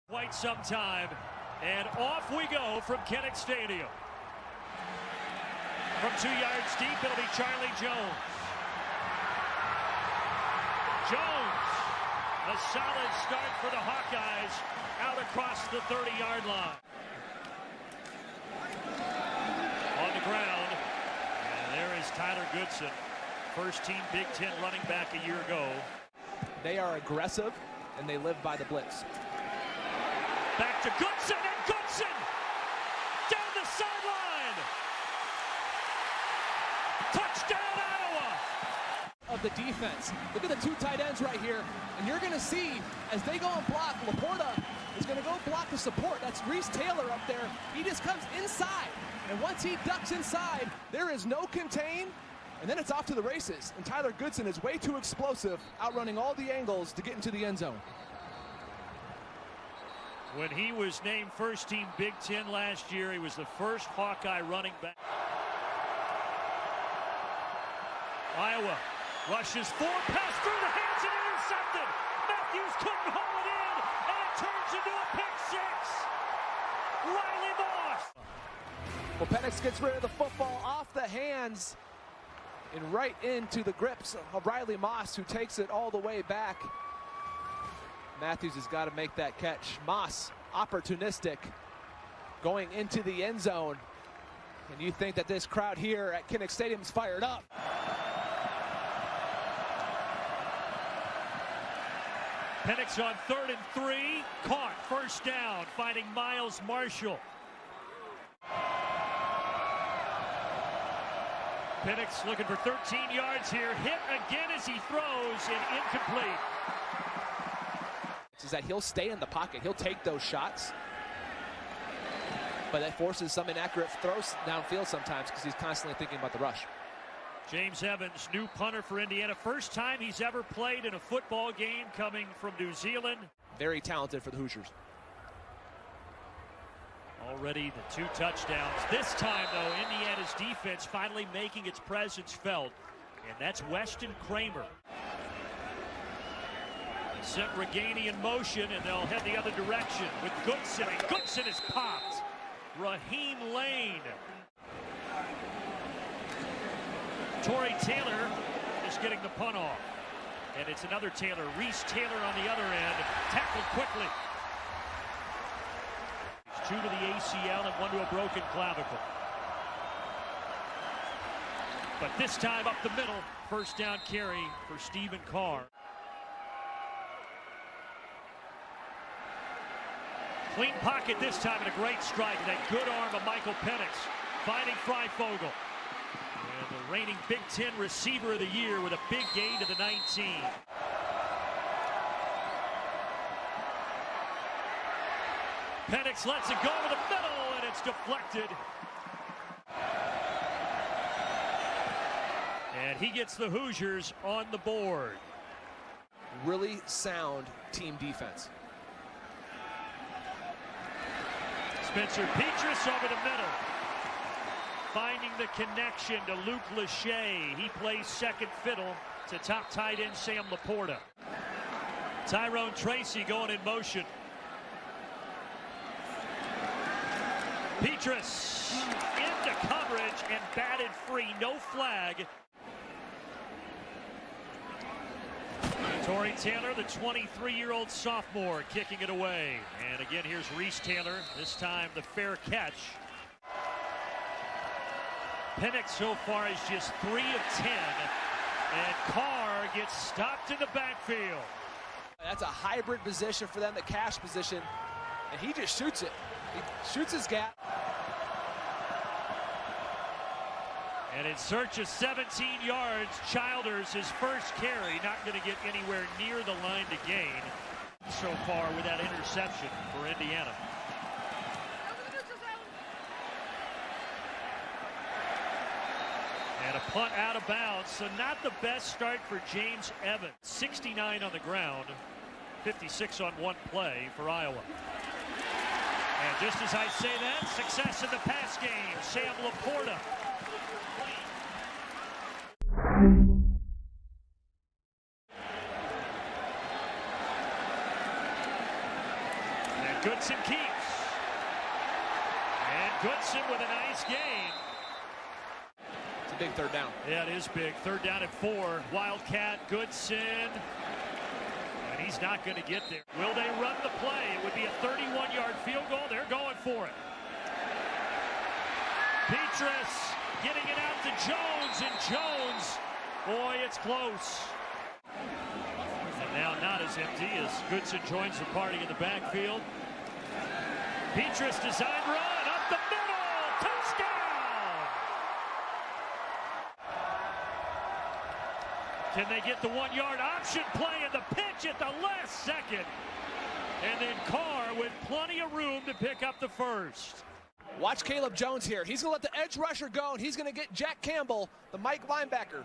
Quite some time, and off we go from Condensed Stadium. From 2 yards deep, it'll be Charlie Jones. Jones, a solid start for the Hawkeyes out across the 30-yard line. On the ground, and there is Tyler Goodson, first-team Big Ten running back a year ago. They are aggressive, and they live by the blitz. Back to Goodson, and Goodson down the sideline. Touchdown, Iowa! Of the defense. Look at the two tight ends right here, and you're going to see as they go and block, Laporta is going to go block the support. That's Reese Taylor up there. He just comes inside, and once he ducks inside, there is no contain, and then it's off to the races. And Tyler Goodson is way too explosive, outrunning all the angles to get into the end zone. When he was named first-team Big Ten last year, he was the first Hawkeye running back. Iowa rushes forward, pass through the hands and intercepted. Matthews couldn't hold it in, and it turns into a pick six. Riley Moss. Well, Petrus gets rid of the football off the hands and right into the grips of Riley Moss, who takes it all the way back. Matthews has got to make that catch. Moss, opportunistic, going into the end zone. And you think that this crowd here at Condensed Stadium is fired up. Penix on 3rd and 3, caught, first down, finding Miles Marshall. Penix looking for 13 yards here, hit again as he throws, and incomplete. Is that he'll stay in the pocket, he'll take those shots, but that forces some inaccurate throws downfield sometimes because he's constantly thinking about the rush. James Evans, new punter for Indiana. First time he's ever played in a football game, coming from New Zealand. Very talented for the Hoosiers. Already the 2 touchdowns. This time, though, Indiana's defense finally making its presence felt, and that's Weston Kramer. They sent Reganey in motion, and they'll head the other direction with Goodson, and Goodson is popped. Raheem Lane. Torrey Taylor is getting the punt off. And it's another Taylor, Reese Taylor on the other end, tackled quickly. 2 to the ACL and 1 to a broken clavicle. But this time up the middle, first down carry for Stephen Carr. Clean pocket this time, and a great strike. That good arm of Michael Penix, finding Freifogel. And the reigning Big Ten receiver of the year with a big gain to the 19. Penix lets it go over the middle, and it's deflected. And he gets the Hoosiers on the board. Really sound team defense. Spencer Petrus over the middle. Finding the connection to Luke Lachey. He plays second fiddle to top tight end Sam Laporta. Tyrone Tracy going in motion. Petrus into coverage and batted free. No flag. Torrey Taylor, the 23-year-old sophomore, kicking it away. And again, here's Reese Taylor. This time the fair catch. Penix so far is just 3 of 10. And Carr gets stopped in the backfield. That's a hybrid position for them, the cash position. And he just shoots it. He shoots his gap. And in search of 17 yards, Childers, his first carry, not going to get anywhere near the line to gain so far with that interception for Indiana. And a punt out of bounds, so not the best start for James Evans. 69 on the ground, 56 on one play for Iowa. And just as I say that, success in the pass game, Sam Laporta. Goodson keeps. And Goodson with a nice gain. It's a big third down. Yeah, it is big. Third down at 4. Wildcat, Goodson. And he's not going to get there. Will they run the play? It would be a 31-yard field goal. They're going for it. Petrus getting it out to Jones, and Jones, boy, it's close. And now not as empty as Goodson joins the party in the backfield. Petrus design run up the middle, touchdown! Can they get the 1-yard option play in the pitch at the last second? And then Carr with plenty of room to pick up the first. Watch Caleb Jones here. He's going to let the edge rusher go, and he's going to get Jack Campbell, the Mike linebacker.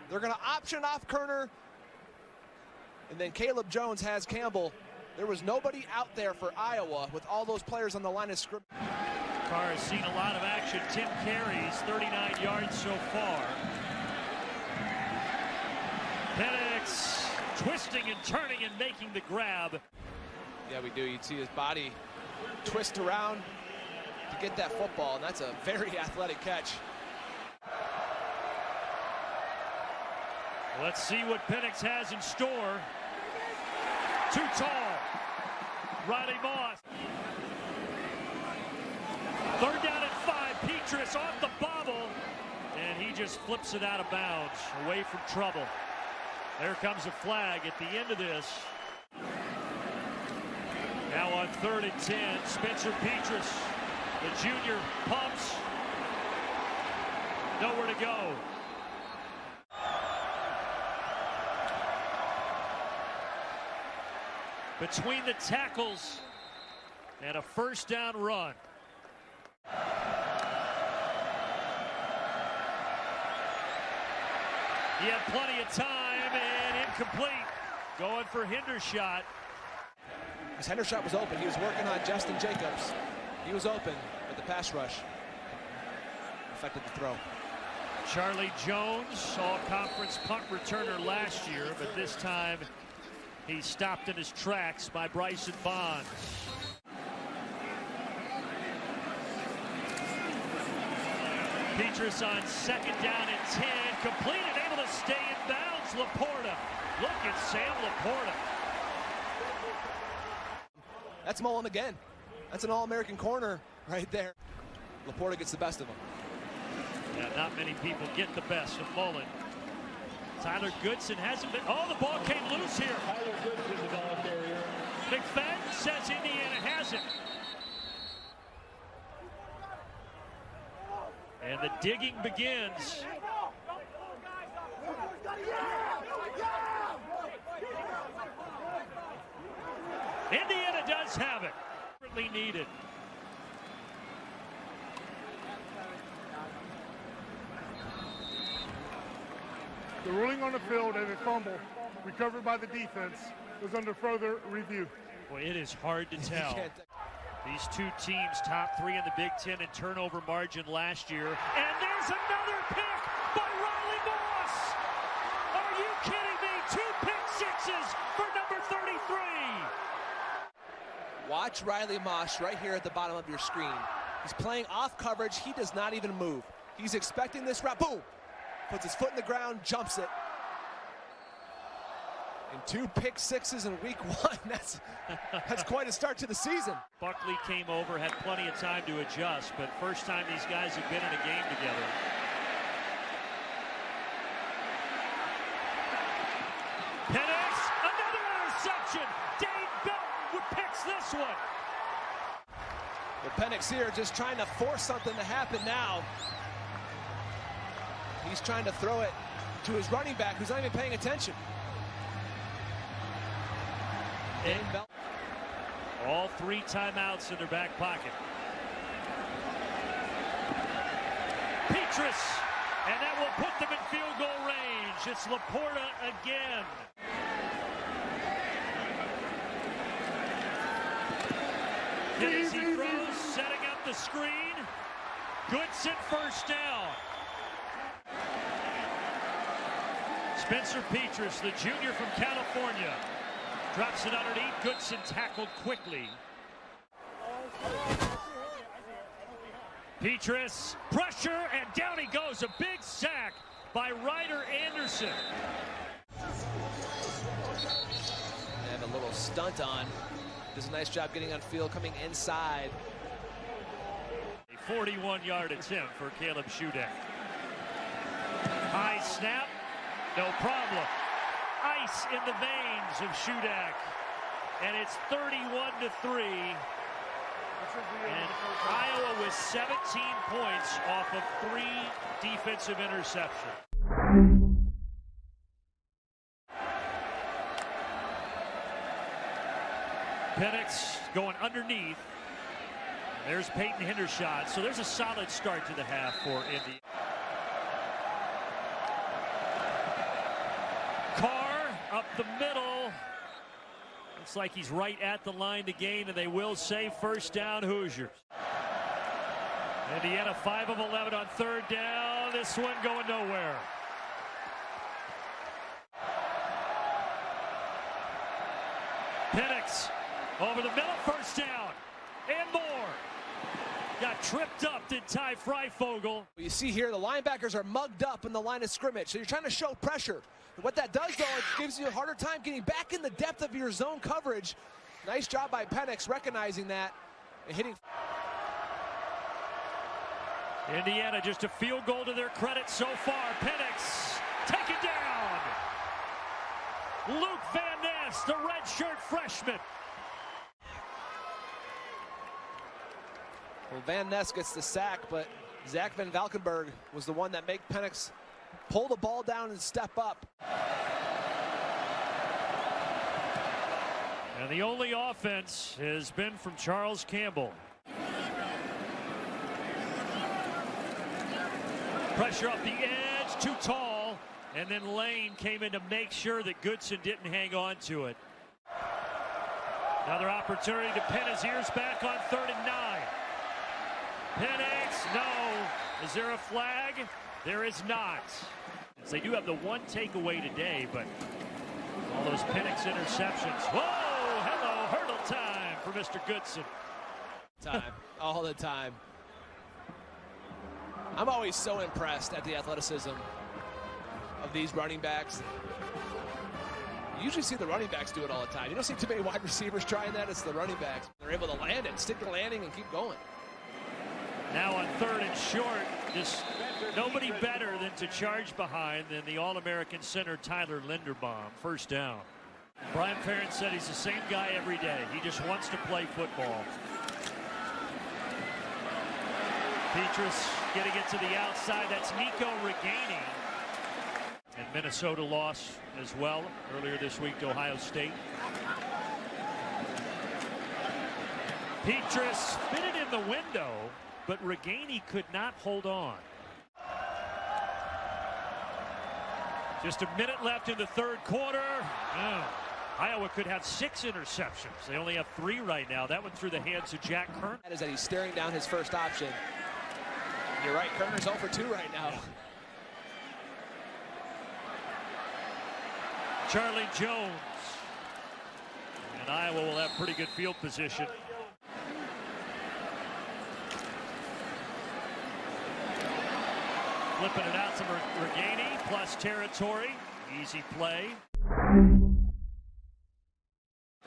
They're going to option off Kerner, and then Caleb Jones has Campbell. There was nobody out there for Iowa with all those players on the line of scrimmage. Carr has seen a lot of action. 10 carries, 39 yards so far. Petrus twisting and turning and making the grab. Yeah, we do. You'd see his body twist around to get that football, and that's a very athletic catch. Let's see what Petrus has in store. Too tall. Riley Moss. Third down at 5. Petrus off the bobble, and he just flips it out of bounds, away from trouble. There comes a flag at the end of this. Now on 3rd and 10, Spencer Petrus, the junior, pumps. Nowhere to go. Between the tackles and a first down run. He had plenty of time and incomplete. Going for Hendershot. His Hendershot was open. He was working on Justin Jacobs. He was open, but the pass rush affected the throw. Charlie Jones, all-conference punt returner last year, but this time he's stopped in his tracks by Bryson Bonds. Petrus on 2nd down and 10, completed, able to stay in bounds. Laporta, look at Sam Laporta. That's Mullen again. That's an All-American corner right there. Laporta gets the best of him. Yeah, not many people get the best of Mullen. Tyler Goodson hasn't been. Oh, the ball came loose here. Tyler Goodson, the ball carrier. McFadden says Indiana has it. And the digging begins. Indiana does have it. Needed. The ruling on the field and a fumble recovered by the defense was under further review. Boy, it is hard to tell. These two teams top 3 in the Big Ten in turnover margin last year. And there's another pick by Riley Moss. Are you kidding me? 2 pick sixes for number 33. Watch Riley Moss right here at the bottom of your screen. He's playing off coverage. He does not even move. He's expecting this route. Boom! Puts his foot in the ground, jumps it. And 2 pick sixes in week 1. That's quite a start to the season. Buckley came over, had plenty of time to adjust, but first time these guys have been in a game together. Petrus, another interception. Dave Belton picks this one. Well, Penix here just trying to force something to happen now. He's trying to throw it to his running back, who's not even paying attention. And all 3 timeouts in their back pocket. Petrus, and that will put them in field goal range. It's Laporta again. As he throws, setting up the screen. Goodson first down. Spencer Petrus, the junior from California, drops it underneath. Goodson tackled quickly. Petrus, pressure, and down he goes. A big sack by Ryder Anderson. They have a little stunt on. Does a nice job getting on field, coming inside. A 41-yard attempt for Caleb Shudak. High snap, no problem. Ice in the veins of Shudak. And it's 31-3. And Iowa with 17 points off of 3 defensive interceptions. Penix going underneath. There's Peyton Hendershot. So there's a solid start to the half for Indy. Carr up the middle. Looks like he's right at the line to gain, and they will say first down Hoosiers. Indiana 5 of 11 on third down. This one going nowhere. Penix over the middle, first down, and more. Got tripped up, did Ty Freifogel. You see here, the linebackers are mugged up in the line of scrimmage, so you're trying to show pressure. And what that does, though, it gives you a harder time getting back in the depth of your zone coverage. Nice job by Penix recognizing that and hitting. Indiana just a field goal to their credit so far. Penix taken down. Luke Van Ness, the redshirt freshman. Well, Van Ness gets the sack, but Zach Van Valkenburg was the one that made Penix pull the ball down and step up. And the only offense has been from Charles Campbell. Pressure up the edge, too tall, and then Lane came in to make sure that Goodson didn't hang on to it. Another opportunity to pin his ears back on 3rd and 9. Penix, no. Is there a flag? There is not. They do have the one takeaway today, but all those Penix interceptions. Whoa, hello, hurdle time for Mr. Goodson. Time, all the time. I'm always so impressed at the athleticism of these running backs. You usually see the running backs do it all the time. You don't see too many wide receivers trying that. It's the running backs. They're able to land it, stick the landing, and keep going. Now on 3rd and short, just nobody better than to charge behind than the All-American center Tyler Linderbaum. First down. Brian Ferentz said he's the same guy every day. He just wants to play football. Petrus getting it to the outside. That's Nico Reganey. And Minnesota lost as well earlier this week to Ohio State. Petrus fitted in the window, but Reganey could not hold on. Just a minute left in the 3rd quarter. Oh, Iowa could have 6 interceptions. They only have 3 right now. That one through the hands of Jack Kern. That is that he's staring down his first option. You're right, Kerner's 0 for 2 right now. Yeah. Charlie Jones. And Iowa will have pretty good field position. Flipping it out to Reganey, plus territory. Easy play.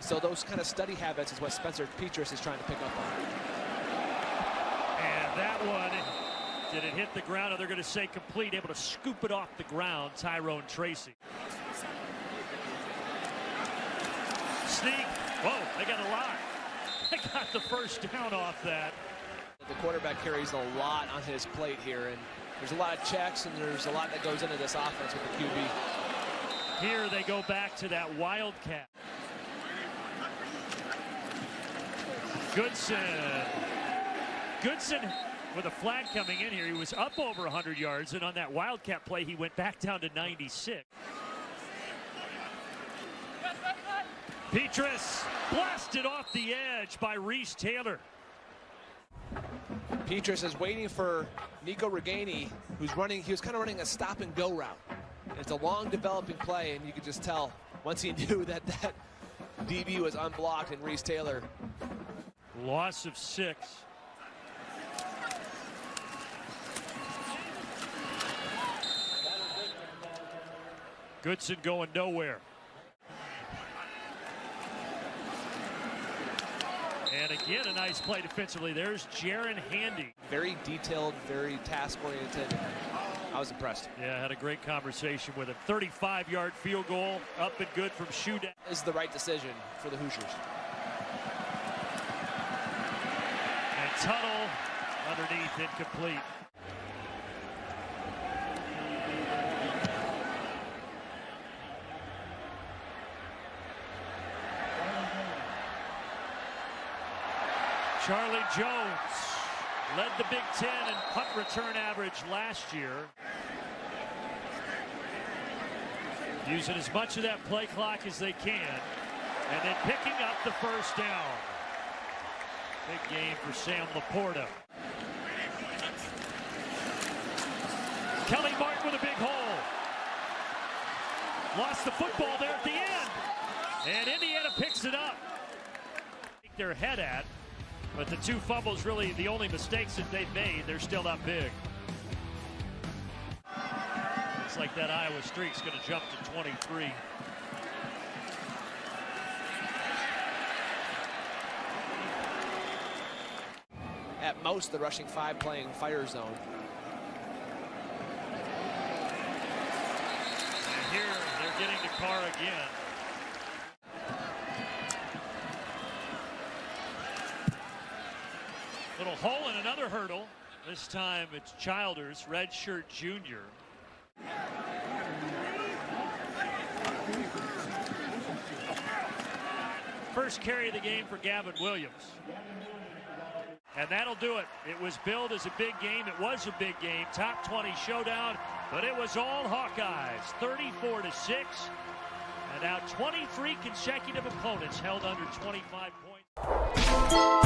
So those kind of study habits is what Spencer Petrus is trying to pick up on. And that one, did it hit the ground? Or they're going to say complete, able to scoop it off the ground, Tyrone Tracy. Sneak. Whoa, they got a lot. They got the first down off that. The quarterback carries a lot on his plate here, and there's a lot of checks, and there's a lot that goes into this offense with the QB. Here they go back to that wildcat. Goodson with a flag coming in here. He was up over 100 yards, and on that wildcat play, he went back down to 96. Petrus blasted off the edge by Reese Taylor. Petrus is waiting for Nico Reganey, who's running. He was kind of running a stop and go route. It's a long developing play, and you could just tell once he knew that that DB was unblocked and Reese Taylor Loss of 6. Goodson going nowhere. And again, a nice play defensively. There's Jaron Handy. Very detailed, very task-oriented. I was impressed. Yeah, had a great conversation with him. 35-yard field goal, up and good from shootout. This is the right decision for the Hoosiers. And Tuttle underneath, incomplete. Charlie Jones led the Big Ten in punt return average last year. Using as much of that play clock as they can, and then picking up the first down. Big game for Sam Laporta. Kelly Martin with a big hole. Lost the football there at the end. And Indiana picks it up. Take their head at. But the 2 fumbles really the only mistakes that they've made. They're still not big. Looks like that Iowa streak's going to jump to 23. At most, the rushing 5 playing fire zone. And here they're getting to Carr again. Little hole in another hurdle. This time it's Childers, redshirt junior. First carry of the game for Gavin Williams. And that'll do it. It was billed as a big game. It was a big game. Top 20 showdown, but it was all Hawkeyes. 34-6. And now 23 consecutive opponents held under 25 points.